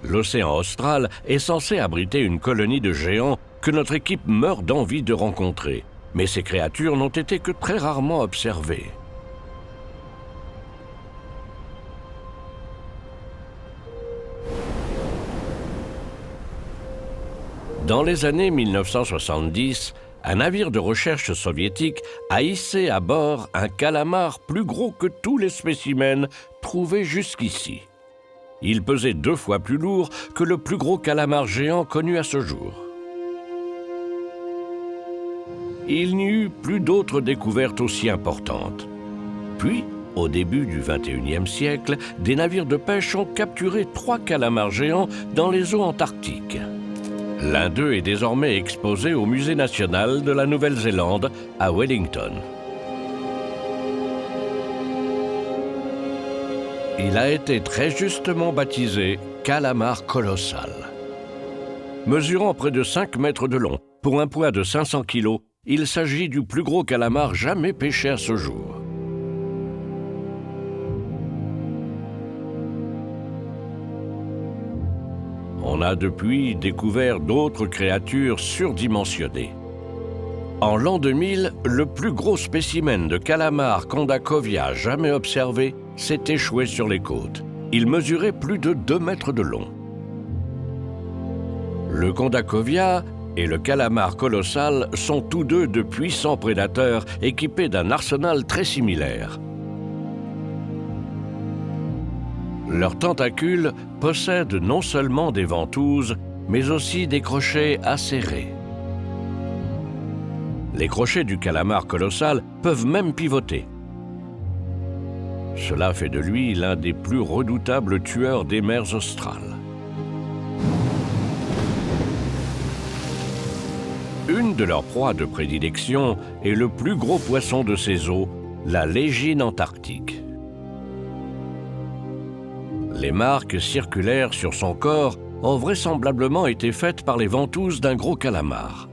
L'océan austral est censé abriter une colonie de géants que notre équipe meurt d'envie de rencontrer, mais ces créatures n'ont été que très rarement observées. Dans les années 1970, un navire de recherche soviétique a hissé à bord un calamar plus gros que tous les spécimens trouvés jusqu'ici. Il pesait 2 fois plus lourd que le plus gros calamar géant connu à ce jour. Il n'y eut plus d'autres découvertes aussi importantes. Puis, au début du XXIe siècle, des navires de pêche ont capturé 3 calamars géants dans les eaux antarctiques. L'un d'eux est désormais exposé au Musée national de la Nouvelle-Zélande à Wellington. Il a été très justement baptisé calamar colossal. Mesurant près de 5 mètres de long, pour un poids de 500 kg, il s'agit du plus gros calamar jamais pêché à ce jour. On a depuis découvert d'autres créatures surdimensionnées. En l'an 2000, le plus gros spécimen de calamar Kondakovia jamais observé s'est échoué sur les côtes. Il mesurait plus de 2 mètres de long. Le Kondakovia et le calamar colossal sont tous deux de puissants prédateurs équipés d'un arsenal très similaire. Leurs tentacules possèdent non seulement des ventouses, mais aussi des crochets acérés. Les crochets du calamar colossal peuvent même pivoter. Cela fait de lui l'un des plus redoutables tueurs des mers australes. Une de leurs proies de prédilection est le plus gros poisson de ces eaux, la légine antarctique. Les marques circulaires sur son corps ont vraisemblablement été faites par les ventouses d'un gros calamar.